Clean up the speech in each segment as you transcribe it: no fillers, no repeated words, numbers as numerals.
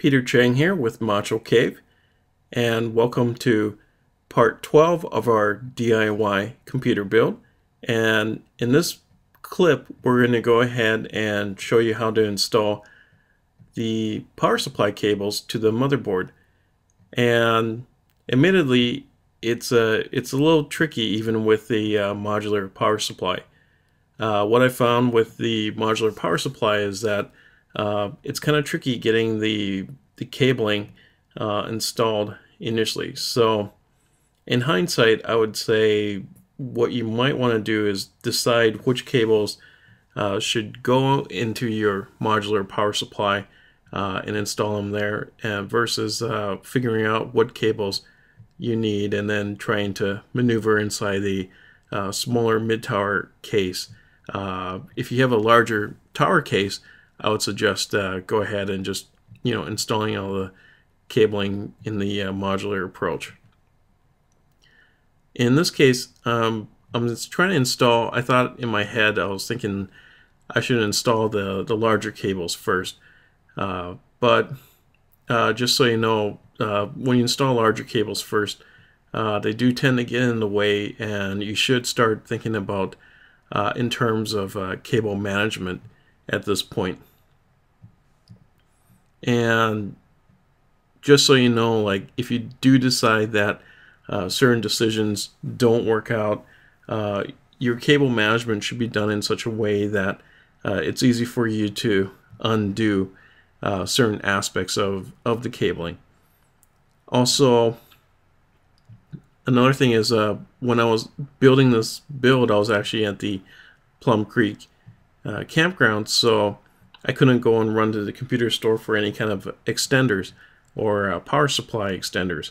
Peter Chang here with Module Cave, and welcome to part 12 of our DIY computer build. And in this clip, we're going to go ahead and show you how to install the power supply cables to the motherboard. And admittedly, it's a little tricky even with the modular power supply. What I found with the modular power supply is that it's kind of tricky getting the cabling installed initially. So in hindsight, I would say what you might want to do is decide which cables should go into your modular power supply and install them there, versus figuring out what cables you need and then trying to maneuver inside the smaller mid-tower case. If you have a larger tower case, I would suggest go ahead and just installing all the cabling in the modular approach. In this case, I'm just trying to install. I thought in my head I was thinking I should install the larger cables first, but just so you know, when you install larger cables first, they do tend to get in the way, and you should start thinking about in terms of cable management at this point. And just so you know, like, if you do decide that certain decisions don't work out, your cable management should be done in such a way that it's easy for you to undo certain aspects of the cabling. Also, another thing is, when I was building this build, I was actually at the Plum Creek campground, so I couldn't go and run to the computer store for any kind of extenders or power supply extenders.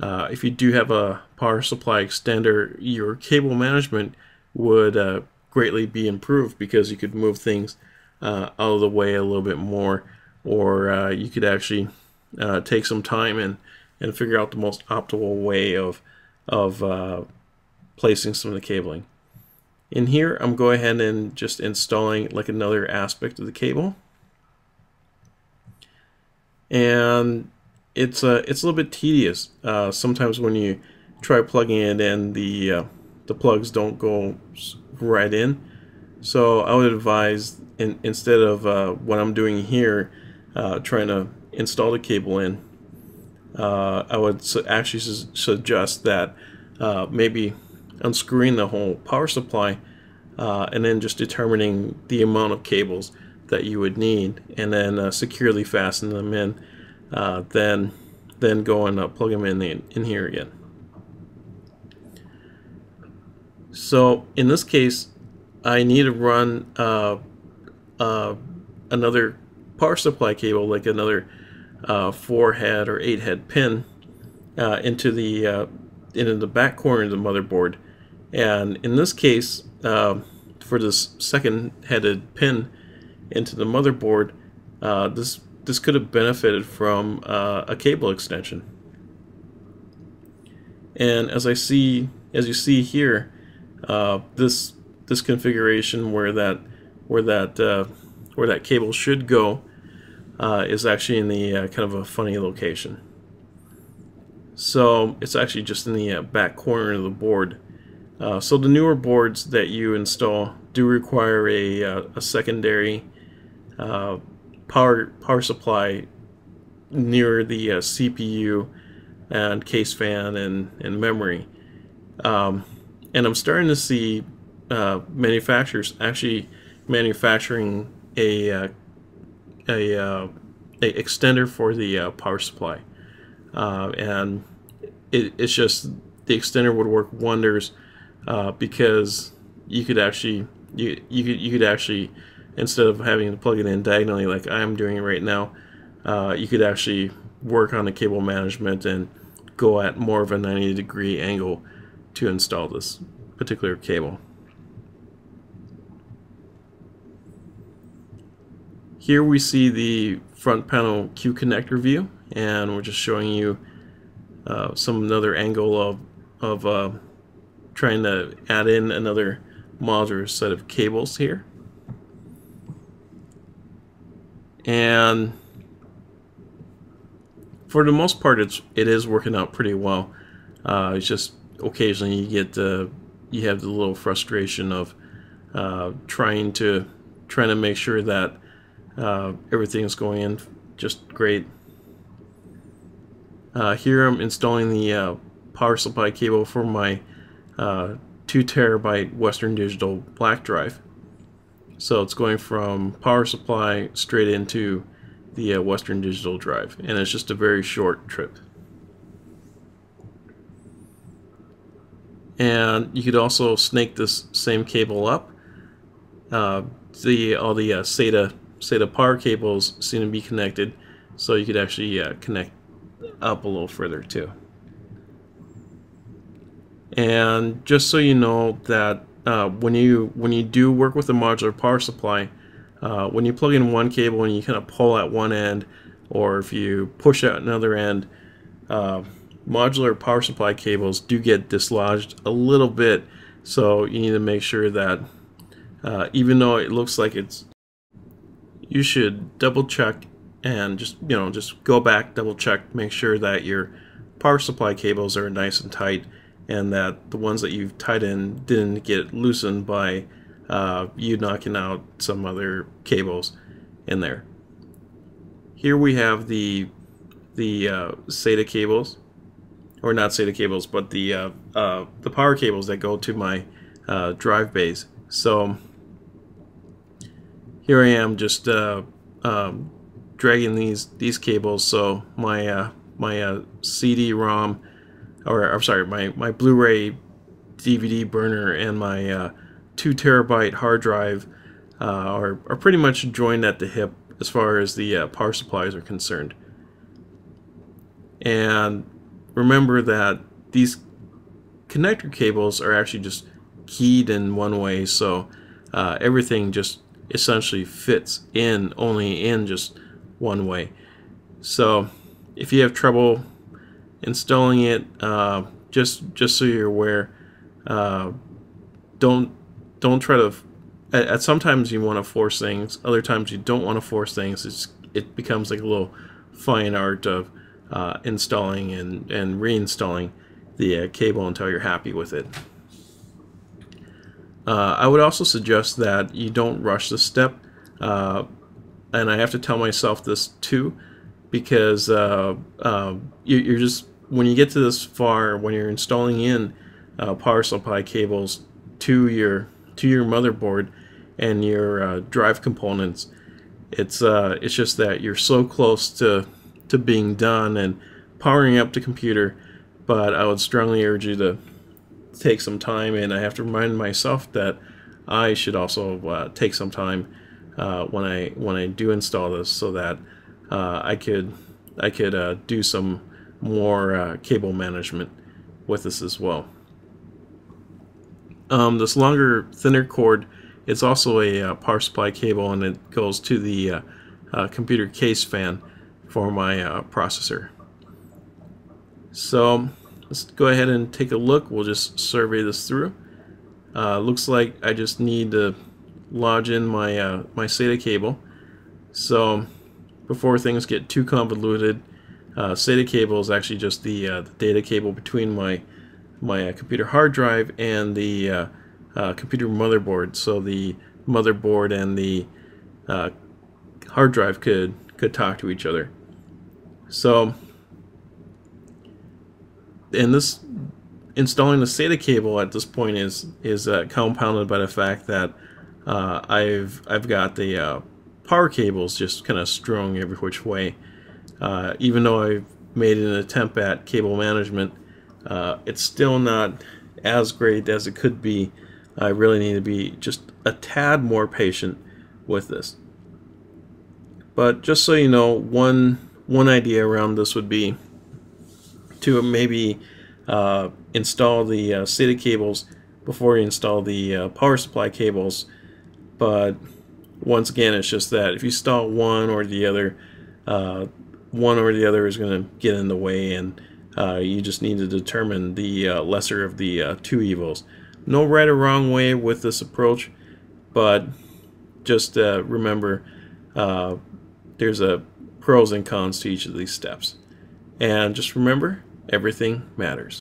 If you do have a power supply extender, your cable management would greatly be improved, because you could move things out of the way a little bit more, or you could actually take some time and figure out the most optimal way of placing some of the cabling. In here, I'm going ahead and just installing like another aspect of the cable, and it's a little bit tedious. Sometimes when you try plugging it in, the plugs don't go right in. So I would advise, instead of what I'm doing here, trying to install the cable in, I would actually suggest that maybe unscrewing the whole power supply and then just determining the amount of cables that you would need, and then securely fasten them in, then go and plug them in here again. So in this case, I need to run another power supply cable, like another 4-head or 8-head pin, into the back corner of the motherboard. And in this case, for this second-headed pin into the motherboard, this could have benefited from a cable extension. And as you see here, this configuration where that cable should go is actually in the kind of a funny location. So it's actually just in the back corner of the board. So the newer boards that you install do require a secondary power supply near the CPU and case fan and memory. And I'm starting to see manufacturers actually manufacturing a extender for the power supply, and it's just, the extender would work wonders, because you could actually instead of having to plug it in diagonally like I'm doing right now, you could actually work on the cable management and go at more of a 90-degree angle to install this particular cable. Here we see the front panel Q connector view, and we're just showing you another angle of trying to add in another modular set of cables here. And for the most part, it is working out pretty well. It's just occasionally you get you have the little frustration of trying to make sure that everything's going in just great. Here I'm installing the power supply cable for my 2 terabyte Western Digital black drive. So it's going from power supply straight into the Western Digital drive, and it's just a very short trip. And you could also snake this same cable up. All the SATA power cables seem to be connected, so you could actually connect up a little further too. And just so you know that when you do work with a modular power supply, when you plug in one cable and you kind of pull at one end, or if you push out another end, modular power supply cables do get dislodged a little bit. So you need to make sure that even though it looks like you should double check and just go back, double check, make sure that your power supply cables are nice and tight, and that the ones that you've tied in didn't get loosened by you knocking out some other cables in there. Here we have the SATA cables, or not SATA cables, but the power cables that go to my drive bays. So here I am just dragging these cables, so my CD-ROM, or I'm sorry, my Blu-ray DVD burner and my 2 terabyte hard drive are pretty much joined at the hip as far as the power supplies are concerned. And remember that these connector cables are actually just keyed in one way, so everything just essentially fits in only in just one way. So if you have trouble installing it, just so you're aware, don't try to. At sometimes you want to force things, other times you don't want to force things. It becomes like a little fine art of installing and reinstalling the cable until you're happy with it. I would also suggest that you don't rush this step, and I have to tell myself this too, because you're just, when you get to this far, when you're installing in power supply cables to your motherboard and your drive components, it's just that you're so close to being done and powering up the computer. But I would strongly urge you to take some time, and I have to remind myself that I should also take some time when I do install this, so that I could do some more cable management with this as well. This longer, thinner cord, it's also a power supply cable, and it goes to the computer case fan for my processor. So let's go ahead and take a look. We'll just survey this through. Looks like I just need to lodge in my my SATA cable. So before things get too convoluted, SATA cable is actually just the data cable between my computer hard drive and the computer motherboard. So the motherboard and the hard drive could talk to each other. So, and this, installing the SATA cable at this point is compounded by the fact that I've got the power cables just kind of strung every which way. Even though I've made an attempt at cable management, it's still not as great as it could be. I really need to be just a tad more patient with this. But just so you know, one idea around this would be to maybe install the SATA cables before you install the power supply cables. But once again, it's just that if you install one or the other is going to get in the way, and you just need to determine the lesser of the two evils. No right or wrong way with this approach, but just remember there's a pros and cons to each of these steps. And just remember, everything matters.